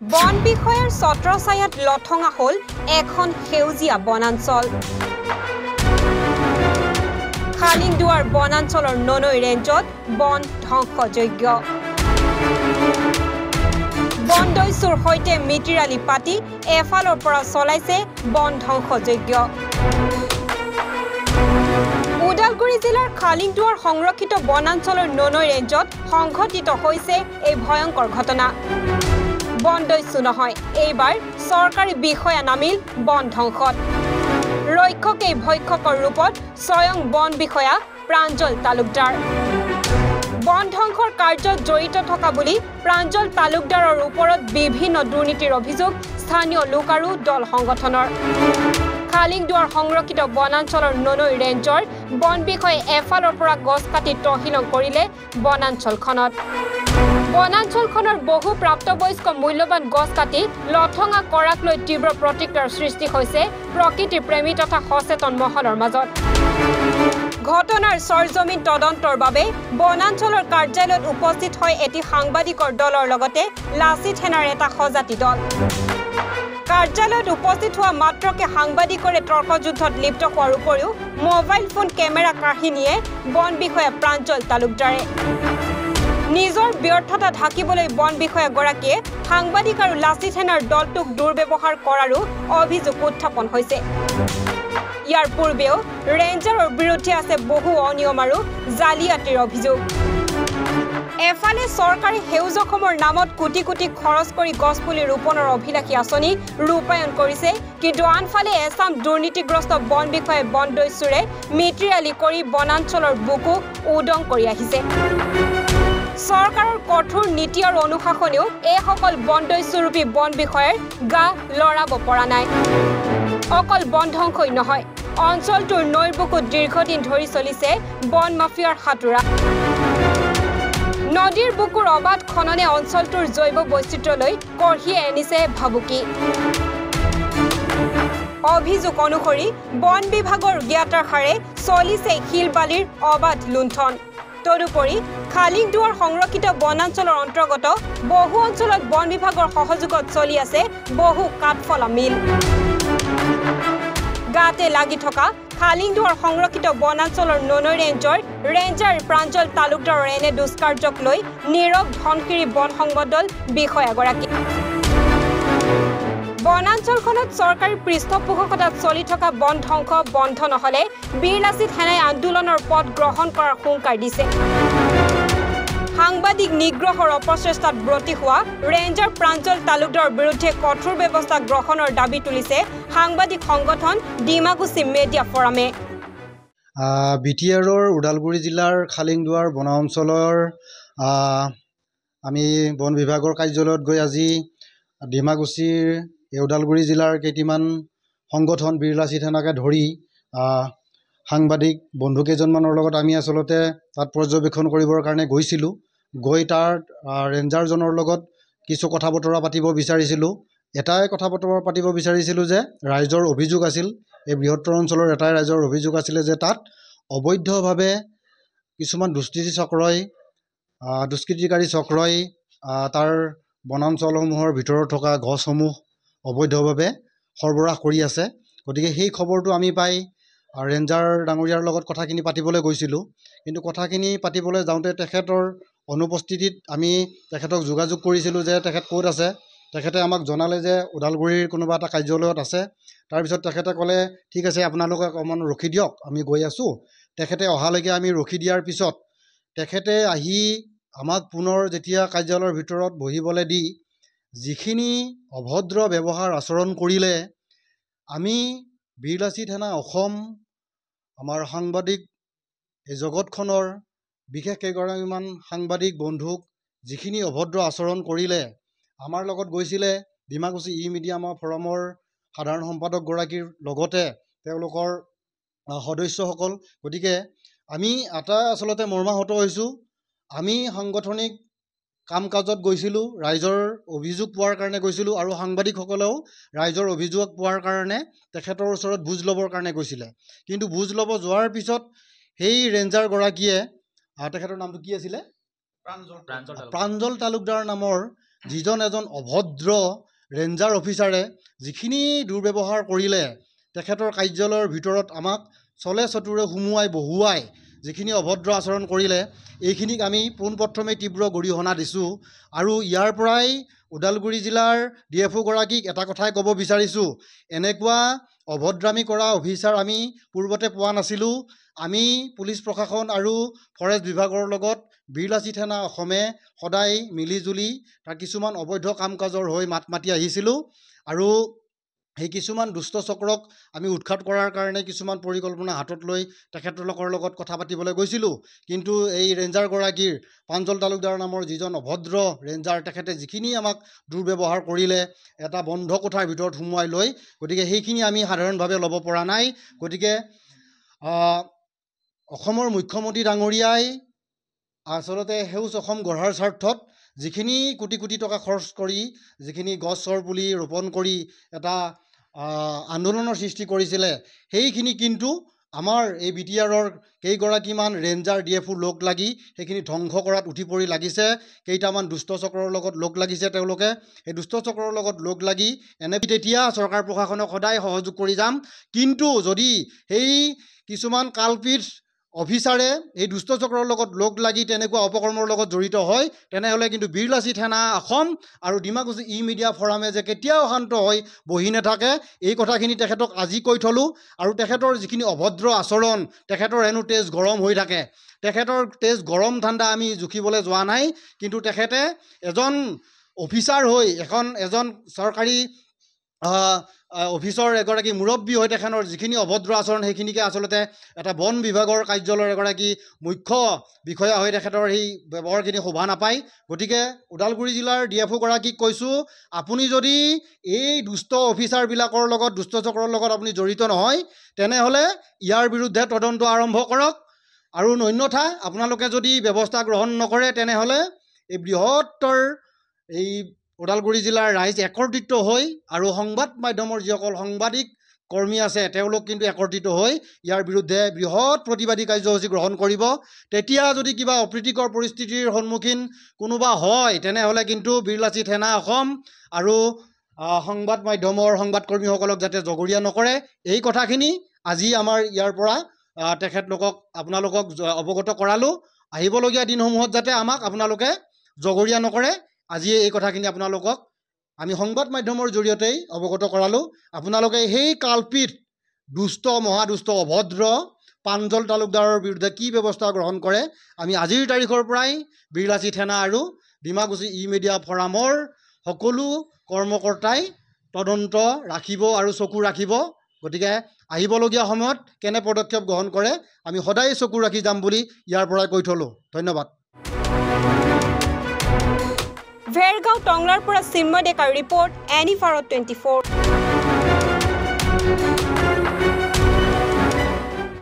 বন বিষয়াৰ ছত্ৰছায়াত লঠঙা হ'ল এখন সেউজীয়া বনাঞ্চল। খালিংদুৱাৰ বনাঞ্চলৰ ননৈ ৰেঞ্জত বন ধ্বংসযজ্ঞ। বনদৈচুৰ সৈতে মিতিৰালি পাতি এফালৰ পৰা চলাইছে বন ধ্বংসযজ্ঞ। ওদালগুৰি জিলাৰ খালিংদুৱাৰ সংৰক্ষিত বনাঞ্চলৰ ননৈ ৰেঞ্জত সংঘটিত হৈছে এই ভয়ংকৰ ঘটনা। বনদৈচু নহয়, এইবাৰ চৰকাৰী বিষয়া নামিল বন ধ্বংসত। ৰক্ষকেই ভক্ষকৰ ৰূপত স্বয়ং বন বিষয়া প্ৰাঞ্জল তালুকদাৰ। বন ধ্বংসৰ কাৰ্যত জড়িত থকা বুলি প্ৰাঞ্জল তালুকদাৰৰ ওপৰত বিভিন্ন দুৰ্নীতিৰ অভিযোগ স্থানীয় লোক আৰু দল সংগঠনৰ। খালিংদুৱাৰ সংৰক্ষিত বনাঞ্চলৰ ননৈ ৰেঞ্জৰ বন বিষয়াই এফালৰ পৰা গছ কাটি তহিলং কৰিলে বনাঞ্চলখনত। বনাঞ্চলখনৰ বহু প্ৰাপ্তবয়স্ক মূল্যৱান গছ কাটি লঠঙা কৰাক লৈ তীব্ৰ প্ৰতিক্ৰিয়াৰ সৃষ্টি হৈছে প্ৰকৃতি প্ৰেমী তথা সচেতন মহলৰ মাজত। ঘটনাৰ সৰজমিন তদন্তৰ বাবে বনাঞ্চলৰ কাৰ্যালয়ত উপস্থিত হয় এটি সাংবাদিকৰ দলৰ লগতে লাচিত সেনাৰ এটা সজাতি দল। কাৰ্যালয়ত উপস্থিত হোৱা মাত্ৰকে সাংবাদিকৰে তৰ্কযুদ্ধত লিপ্ত হোৱাৰ উপৰিও মোবাইল ফোন কেমেৰা কাহিনীয়ে বন বিষয়া প্ৰাঞ্জল তালুকদাৰে। নিজৰ ব্যৰ্থতা ঢাকিবলৈ বন বিষয়াগৰাকীয়ে সাংবাদিক আৰু লাচিত সেনাৰ দলটোক দুৰ্ব্যৱহাৰ কৰাৰো অভিযোগ উত্থাপন হৈছে। ইয়াৰ পূৰ্বেও ৰেঞ্জাৰৰ বিৰুদ্ধে আছে বহু অনিয়ম আৰু জালিয়াতিৰ অভিযোগ। এফালে চৰকাৰী সেউজ অসমৰ নামত কোটি কোটি খৰচ কৰি গছপুলি ৰোপণৰ অভিলাষী আঁচনি ৰূপায়ণ কৰিছে, কিন্তু আনফালে এছাম দুৰ্নীতিগ্ৰস্ত বন বিষয়াই বনদৈচুৰে মিতিৰালি কৰি বনাঞ্চলৰ বুকু উদং কৰি আহিছে। চৰকাৰৰ কঠোৰ নীতি আৰু অনুশাসনেও এইসকল বনদৈচুৰূপী বন বিষয়াৰ গা লৰাব পৰা নাই। অকল বন ধ্বংসই নহয়, অঞ্চলটোৰ নৈৰ বুকুত দীৰ্ঘদিন ধৰি চলিছে বন মাফিয়াৰ সাঁতোৰা। নদীৰ বুকুৰ অবাধ খননে অঞ্চলটোৰ জৈৱ বৈচিত্ৰ্যলৈ কঢ়িয়াই আনিছে ভাবুকি। অভিযোগ অনুসৰি বন বিভাগৰ জ্ঞাতাৰ হাৰে চলিছে শিল বালিৰ অবাধ লুণ্ঠন। তদুপৰি খালিংদুৱাৰ সংৰক্ষিত বনাঞ্চলৰ অন্তৰ্গত বহু অঞ্চলত বন বিভাগৰ সহযোগত চলি আছে বহু কাঠফলা মিল। গাতে লাগি থকা খালিংদুৱাৰ সংৰক্ষিত বনাঞ্চলৰ ননৈ ৰেঞ্জৰ ৰেঞ্জাৰ প্ৰাঞ্জল তালুকদাৰৰ এনে দুষ্কাৰ্যক লৈ নীৰৱ ধনশিৰি বন সংবদল বিষয়াগৰাকী। বনাঞ্চলখনত চৰকাৰী পৃষ্ঠপোষকতাত চলি থকা বন ধ্বংস বন্ধ নহলে বীৰ লাচিত সেনাই আন্দোলনৰ পথ গ্ৰহণ কৰাৰ হুংকাৰ দিছে। সাংবাদিক নিগ্ৰহৰ অপচেষ্টাত ব্ৰতী হোৱা ৰেঞ্জাৰ প্ৰাঞ্জল তালুকদাৰৰ বিৰুদ্ধে কঠোৰ ব্যৱস্থা গ্ৰহণৰ দাবী তুলিছে সাংবাদিক সংগঠন ডিমাকুচি মিডিয়া ফৰামে। বিটিআৰৰ ওদালগুৰি জিলাৰ খালিংদুৱাৰ বনাঞ্চলৰ আমি বন বিভাগৰ কাৰ্যালয়ত গৈ আজি ডিমাকুচিৰ ওদালগুৰি জিলাৰ কেইটিমান সংগঠন বীৰ লাচিত সেনাকে ধৰি সাংবাদিক বন্ধু কেইজনমানৰ লগত আমি আচলতে তাত পৰ্যবেক্ষণ কৰিবৰ কাৰণে গৈছিলোঁ। গৈ তাৰ ৰেঞ্জাৰজনৰ লগত কিছু কথা বতৰা পাতিব বিচাৰিছিলোঁ। এটাই কথা বতৰা পাতিব বিচাৰিছিলোঁ যে ৰাইজৰ অভিযোগ আছিল, এই বৃহত্তৰ অঞ্চলৰ এটাই ৰাইজৰ অভিযোগ আছিলে যে তাত অবৈধভাৱে কিছুমান দুষ্কৃতিকাৰী চক্ৰই তাৰ বনাঞ্চলসমূহৰ ভিতৰত থকা গছসমূহ অবৈধভাৱে সৰবৰাহ কৰি আছে। গতিকে সেই খবৰটো আমি পাই ৰেঞ্জাৰ ডাঙৰীয়াৰ লগত কথাখিনি পাতিবলৈ গৈছিলোঁ। কিন্তু কথাখিনি পাতিবলৈ যাওঁতে তেখেতৰ অনুপস্থিতিত আমি তেখেতক যোগাযোগ কৰিছিলোঁ যে তেখেত ক'ত আছে। তেখেতে আমাক জনালে যে ওদালগুৰিৰ কোনোবা এটা কাৰ্যালয়ত আছে। তাৰপিছত তেখেতে ক'লে ঠিক আছে আপোনালোকে অকণমান ৰখি দিয়ক, আমি গৈ আছোঁ। তেখেতে অহালৈকে আমি ৰখি দিয়াৰ পিছত তেখেতে আহি আমাক পুনৰ যেতিয়া কাৰ্যালয়ৰ ভিতৰত বহিবলৈ দি যিখিনি অভদ্ৰ ব্যৱহাৰ আচৰণ কৰিলে, আমি বীৰ লাচিত সেনা অসম আমাৰ সাংবাদিক এই জগতখনৰ বিশেষ কেইগৰাকীমান সাংবাদিক বন্ধুক যিখিনি অভদ্ৰ আচৰণ কৰিলে, আমাৰ লগত গৈছিলে ডিমাকুচি মিডিয়ামৰ ফৰামৰ সাধাৰণ সম্পাদকগৰাকীৰ লগতে তেওঁলোকৰ সদস্যসকল। গতিকে আমি এটা আচলতে মৰ্মাহত হৈছোঁ। আমি সাংগঠনিক কাম কাজত গৈছিলোঁ, ৰাইজৰ অভিযোগ পোৱাৰ কাৰণে গৈছিলোঁ, আৰু সাংবাদিকসকলেও ৰাইজৰ অভিযোগ পোৱাৰ কাৰণে তেখেতৰ ওচৰত বুজ ল'বৰ কাৰণে গৈছিলে। কিন্তু বুজ ল'ব যোৱাৰ পিছত সেই ৰেঞ্জাৰগৰাকীয়ে, তেখেতৰ নামটো কি আছিলে, প্ৰাঞ্জল তালুকদাৰ নামৰ যিজন এজন অভদ্ৰ ৰেঞ্জাৰ অফিচাৰে যিখিনি দুৰ্ব্যৱহাৰ কৰিলে তেখেতৰ কাৰ্যালয়ৰ ভিতৰত আমাক চলে চতুৰে সুমুৱাই বহুৱাই যিখিনি অভদ্ৰ আচৰণ কৰিলে এইখিনিক আমি পোনপ্ৰথমে তীব্ৰ গৰিহণা দিছোঁ আৰু ইয়াৰ পৰাই ওদালগুৰি জিলাৰ DFO গৰাকীক এটা কথাই ক'ব বিচাৰিছোঁ এনেকুৱা অভদ্ৰামী কৰা অফিচাৰ আমি পূৰ্বতে পোৱা নাছিলোঁ আমি পুলিচ প্ৰশাসন আৰু ফৰেষ্ট বিভাগৰ লগত বীৰলাচি থানা অসমে সদায় মিলিজুলি তাৰ কিছুমান অবৈধ কাম কাজৰ হৈ মাত মাতি আহিছিলোঁ আৰু সেই কিছুমান দুষ্ট চক্ৰক আমি উৎখাত কৰাৰ কাৰণে কিছুমান পৰিকল্পনা হাতত লৈ তেখেতলোকৰ লগত কথা পাতিবলৈ গৈছিলোঁ কিন্তু এই ৰেঞ্জাৰগৰাকীৰ প্ৰাঞ্জল তালুকদাৰ নামৰ যিজন অভদ্ৰ ৰেঞ্জাৰ তেখেতে যিখিনি আমাক দুৰ্ব্যৱহাৰ কৰিলে এটা বন্ধ কোঠাৰ ভিতৰত সোমোৱাই লৈ গতিকে সেইখিনি আমি সাধাৰণভাৱে ল'ব পৰা নাই গতিকে অসমৰ মুখ্যমন্ত্ৰী ডাঙৰীয়াই আচলতে সেউজ অসম গঢ়াৰ স্বাৰ্থত যিখিনি কোটি কোটি টকা খৰচ কৰি যিখিনি গছৰ পুলি ৰোপণ কৰি এটা আন্দোলনৰ সৃষ্টি কৰিছিলে সেইখিনি কিন্তু আমাৰ এই BTRৰ কেইগৰাকীমান ৰেঞ্জাৰ DFO লগ লাগি সেইখিনি ধ্বংস কৰাত উঠি পৰি লাগিছে কেইটামান দুষ্ট চক্ৰৰ লগত লগ লাগিছে তেওঁলোকে এই দুষ্ট চক্ৰৰ লগত লগ লাগি এনে তেতিয়া চৰকাৰ প্ৰশাসনক সদায় সহযোগ কৰি যাম কিন্তু যদি সেই কিছুমান কালপিত অফিচাৰে এই দুষ্ট চক্ৰৰ লগত লগ লাগি তেনেকুৱা অপকৰ্মৰ লগত জড়িত হয় তেনেহ'লে কিন্তু বীৰলাচি থানা অসম আৰু ডিমাকুছী মিডিয়া ফৰামে যে কেতিয়াও শান্ত হৈ বহি নাথাকে এই কথাখিনি তেখেতক আজি কৈ থলোঁ আৰু তেখেতৰ যিখিনি অভদ্ৰ আচৰণ তেখেতৰ হেনো তেজ গৰম হৈ থাকে তেখেতৰ তেজ গৰম ঠাণ্ডা আমি জুখিবলৈ যোৱা নাই কিন্তু তেখেতে এজন অফিচাৰ হৈ এজন চৰকাৰী অফিচৰ এগৰাকী মুৰব্বী হৈ তেখেতৰ যিখিনি অভদ্ৰ আচৰণ সেইখিনিকে আচলতে এটা বন বিভাগৰ কাৰ্যালয়ৰ এগৰাকী মুখ্য বিষয়া হৈ তেখেতৰ সেই ব্যৱহাৰখিনি শোভা নাপায় গতিকে ওদালগুৰি জিলাৰ DFO গৰাকীক কৈছোঁ আপুনি যদি এই দুষ্ট অফিচাৰবিলাকৰ লগত দুষ্ট চক্ৰৰ লগত আপুনি জড়িত নহয় তেনেহ'লে ইয়াৰ বিৰুদ্ধে তদন্ত আৰম্ভ কৰক আৰু অন্যথা আপোনালোকে যদি ব্যৱস্থা গ্ৰহণ নকৰে তেনেহ'লে এই বৃহত্তৰ এই ওদালগুৰি জিলাৰ ৰাইজ একত্ৰিত হৈ আৰু সংবাদ মাধ্যমৰ যিসকল সাংবাদিক কৰ্মী আছে তেওঁলোক কিন্তু একত্ৰিত হৈ ইয়াৰ বিৰুদ্ধে বৃহৎ প্ৰতিবাদী কাৰ্যসূচী গ্ৰহণ কৰিব তেতিয়া যদি কিবা অপ্ৰীতিকৰ পৰিস্থিতিৰ সন্মুখীন কোনোবা হয় তেনেহ'লে কিন্তু বীৰলাচি থানা অসম আৰু সংবাদ মাধ্যমৰ সংবাদকৰ্মীসকলক যাতে জগৰীয়া নকৰে এই কথাখিনি আজি আমাৰ ইয়াৰ পৰা তেখেতলোকক আপোনালোকক অৱগত কৰালোঁ আহিবলগীয়া দিনসমূহত যাতে আমাক আপোনালোকে জগৰীয়া নকৰে আজি এই কথাখিনি আপোনালোকক আমি সংবাদ মাধ্যমৰ জৰিয়তেই অৱগত কৰালোঁ আপোনালোকে সেই কালপিত দুষ্ট মহাদুষ্ট অভদ্ৰ প্ৰাঞ্জল তালুকদাৰৰ বিৰুদ্ধে কি ব্যৱস্থা গ্ৰহণ কৰে আমি আজিৰ তাৰিখৰ পৰাই বীৰলাচি থানা আৰু ডিমাকুছী মিডিয়া ফৰামৰ সকলো কৰ্মকৰ্তাই তদন্ত ৰাখিব আৰু চকু ৰাখিব গতিকে আহিবলগীয়া সময়ত কেনে পদক্ষেপ গ্ৰহণ কৰে আমি সদায় চকু ৰাখি যাম বুলি ইয়াৰ পৰাই কৈ থলোঁ ধন্যবাদ ভেৰগাঁও টংলাৰ পৰা চিন্ময় ডেকাৰ ৰিপৰ্ট এনি ভাৰত 24